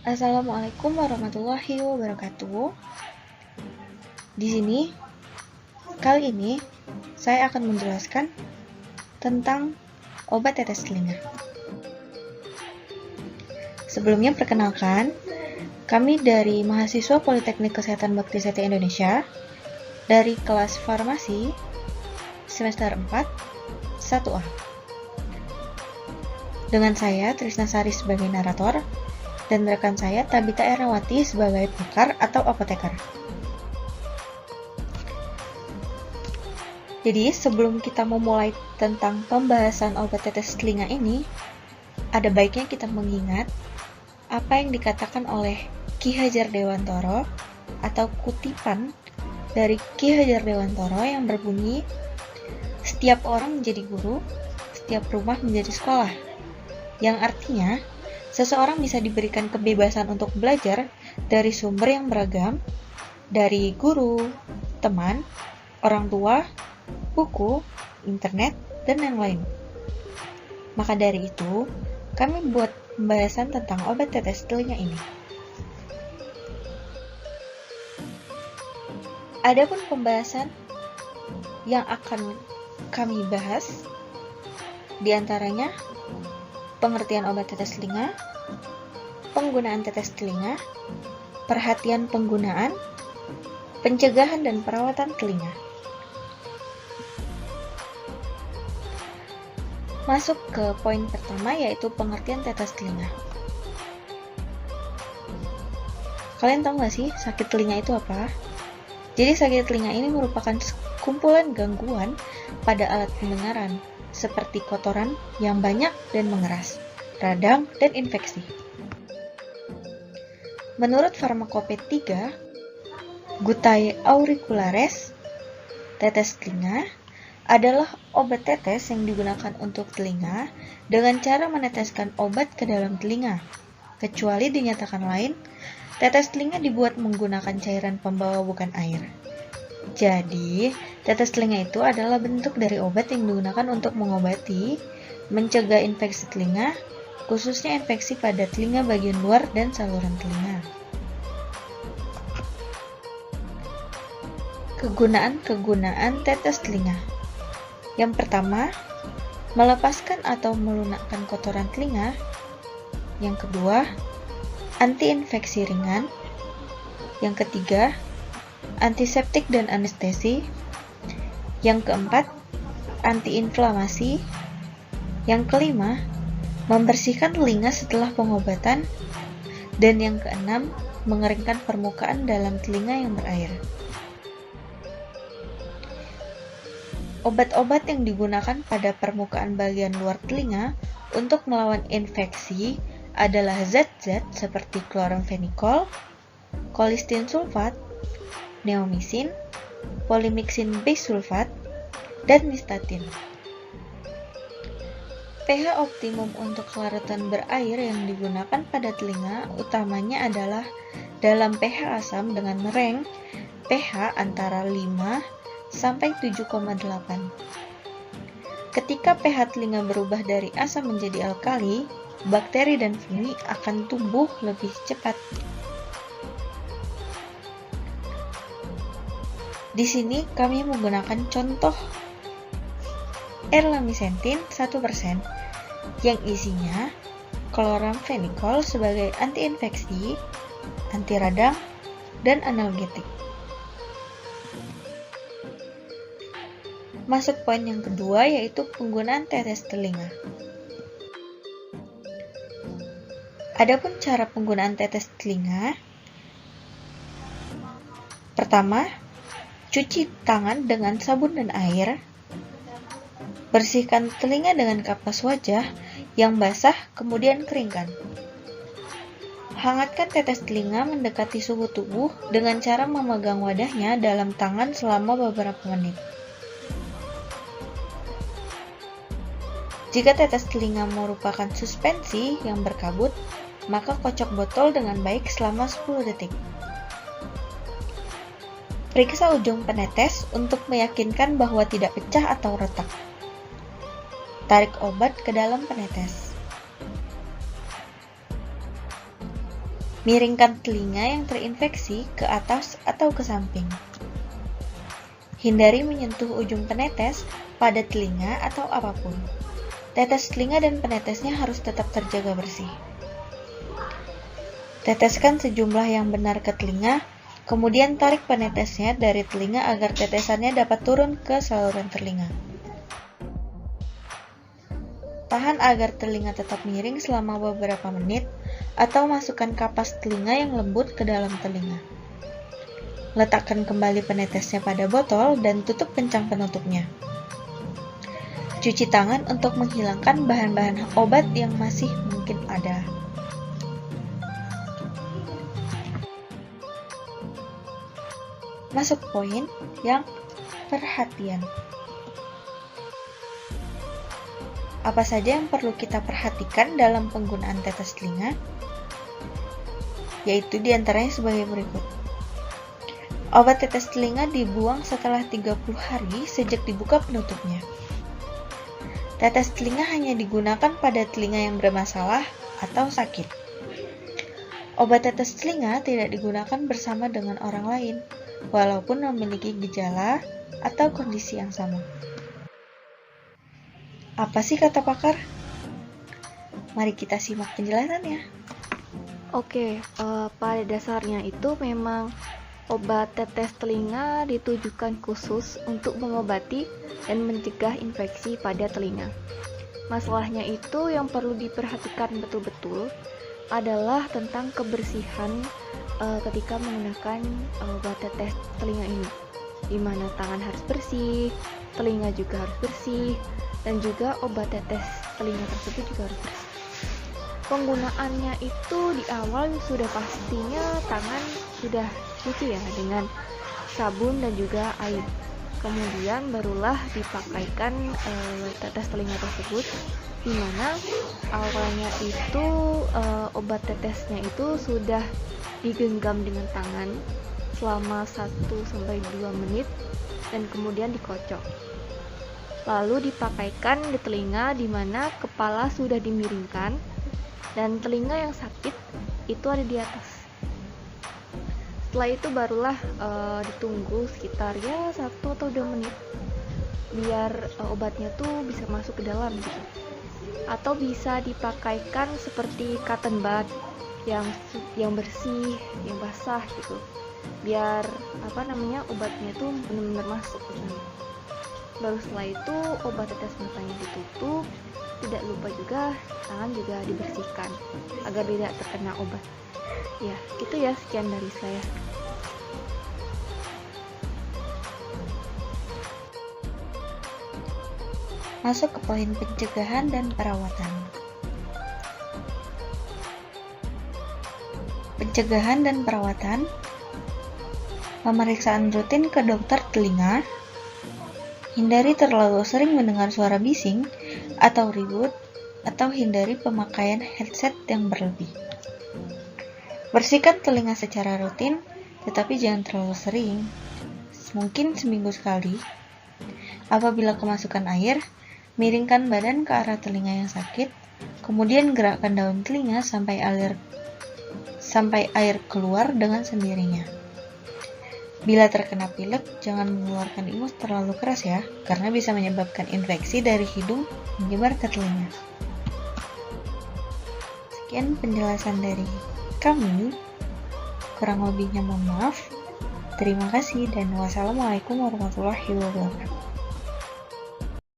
Assalamualaikum warahmatullahi wabarakatuh. Di sini, kali ini saya akan menjelaskan tentang obat tetes telinga. Sebelumnya perkenalkan, kami dari mahasiswa Politeknik Kesehatan Bakti Seti Indonesia dari kelas Farmasi semester 4 1A. Dengan saya Trisna Sari sebagai narator dan rekan saya Tabita Ernawati sebagai pakar atau apoteker. Jadi sebelum kita memulai tentang pembahasan obat tetes telinga ini, ada baiknya kita mengingat apa yang dikatakan oleh Ki Hajar Dewantoro atau kutipan dari Ki Hajar Dewantoro yang berbunyi, setiap orang menjadi guru, setiap rumah menjadi sekolah, yang artinya seseorang bisa diberikan kebebasan untuk belajar dari sumber yang beragam, dari guru, teman, orang tua, buku, internet, dan yang lain. Maka dari itu, kami buat pembahasan tentang obat tetes telinga ini. Adapun pembahasan yang akan kami bahas, diantaranya pengertian obat tetes telinga, penggunaan tetes telinga, perhatian penggunaan, pencegahan dan perawatan telinga. Masuk ke poin pertama, yaitu pengertian tetes telinga. Kalian tahu nggak sih sakit telinga itu apa? Jadi sakit telinga ini merupakan kumpulan gangguan pada alat pendengaran, seperti kotoran yang banyak dan mengeras, radang, dan infeksi. Menurut Farmakopedia, Guttae auricularis, tetes telinga adalah obat tetes yang digunakan untuk telinga dengan cara meneteskan obat ke dalam telinga. Kecuali dinyatakan lain, tetes telinga dibuat menggunakan cairan pembawa bukan air. Jadi, tetes telinga itu adalah bentuk dari obat yang digunakan untuk mengobati, mencegah infeksi telinga, khususnya infeksi pada telinga bagian luar dan saluran telinga. Kegunaan tetes telinga. Yang pertama, melepaskan atau melunakkan kotoran telinga. Yang kedua, anti-infeksi ringan. Yang ketiga, antiseptik dan anestesi. Yang keempat, antiinflamasi. Yang kelima, membersihkan telinga setelah pengobatan. Dan yang keenam, mengeringkan permukaan dalam telinga yang berair. Obat-obat yang digunakan pada permukaan bagian luar telinga untuk melawan infeksi adalah zat-zat seperti chloramphenicol, colistin sulfat, neomycin, polymyxin bisulfat, dan nystatin. pH optimum untuk larutan berair yang digunakan pada telinga utamanya adalah dalam pH asam dengan range pH antara 5 sampai 7,8. Ketika pH telinga berubah dari asam menjadi alkali, bakteri dan fungi akan tumbuh lebih cepat. Di sini kami menggunakan contoh erlamisentin 1% yang isinya chloramphenicol sebagai antiinfeksi, anti radang, dan analgetik. Masuk poin yang kedua, yaitu penggunaan tetes telinga. Adapun cara penggunaan tetes telinga, pertama, cuci tangan dengan sabun dan air. Bersihkan telinga dengan kapas wajah yang basah, kemudian keringkan. Hangatkan tetes telinga mendekati suhu tubuh dengan cara memegang wadahnya dalam tangan selama beberapa menit. Jika tetes telinga merupakan suspensi yang berkabut, maka kocok botol dengan baik selama 10 detik. Periksa ujung penetes untuk meyakinkan bahwa tidak pecah atau retak. Tarik obat ke dalam penetes. Miringkan telinga yang terinfeksi ke atas atau ke samping. Hindari menyentuh ujung penetes pada telinga atau apapun. Tetes telinga dan penetesnya harus tetap terjaga bersih. Teteskan sejumlah yang benar ke telinga, kemudian tarik penetesnya dari telinga agar tetesannya dapat turun ke saluran telinga. Tahan agar telinga tetap miring selama beberapa menit, atau masukkan kapas telinga yang lembut ke dalam telinga. Letakkan kembali penetesnya pada botol dan tutup kencang penutupnya. Cuci tangan untuk menghilangkan bahan-bahan obat yang masih mungkin ada. Masuk poin yang perhatian. Apa saja yang perlu kita perhatikan dalam penggunaan tetes telinga? Yaitu diantaranya sebagai berikut. Obat tetes telinga dibuang setelah 30 hari sejak dibuka penutupnya. Tetes telinga hanya digunakan pada telinga yang bermasalah atau sakit. Obat tetes telinga tidak digunakan bersama dengan orang lain, walaupun memiliki gejala atau kondisi yang sama. Apa sih kata pakar? Mari kita simak penjelasannya. Oke, pada dasarnya itu memang obat tetes telinga ditujukan khusus untuk mengobati dan mencegah infeksi pada telinga. Masalahnya itu yang perlu diperhatikan betul-betul adalah tentang kebersihan ketika menggunakan obat tetes telinga ini, di mana tangan harus bersih, telinga juga harus bersih, dan juga obat tetes telinga tersebut juga harus bersih. Penggunaannya itu di awal sudah pastinya tangan sudah cuci ya dengan sabun dan juga air. Kemudian barulah dipakaikan tetes telinga tersebut, di mana awalnya itu obat tetesnya itu sudah digenggam dengan tangan selama 1-2 menit dan kemudian dikocok. Lalu dipakaikan di telinga di mana kepala sudah dimiringkan dan telinga yang sakit itu ada di atas. Setelah itu barulah ditunggu sekitar 1 atau 2 menit biar obatnya tuh bisa masuk ke dalam gitu. Atau bisa dipakaikan seperti cotton bud yang bersih, yang basah gitu. Biar obatnya tuh benar-benar masuk ke dalam. Baru setelah itu obat tetes matanya ditutup, tidak lupa juga tangan juga dibersihkan agar tidak terkena obat. Ya, itu ya, sekian dari saya. Masuk ke poin pencegahan dan perawatan. Pencegahan dan perawatan. Pemeriksaan rutin ke dokter telinga. Hindari terlalu sering mendengar suara bising atau ribut, atau hindari pemakaian headset yang berlebih. Bersihkan telinga secara rutin, tetapi jangan terlalu sering, mungkin seminggu sekali. Apabila kemasukan air, miringkan badan ke arah telinga yang sakit, kemudian gerakkan daun telinga sampai air keluar dengan sendirinya. Bila terkena pilek, jangan mengeluarkan ingus terlalu keras ya, karena bisa menyebabkan infeksi dari hidung menyebar ke telinga. Sekian penjelasan dari kami, kurang lebihnya mohon maaf. Terima kasih dan wassalamualaikum warahmatullahi wabarakatuh.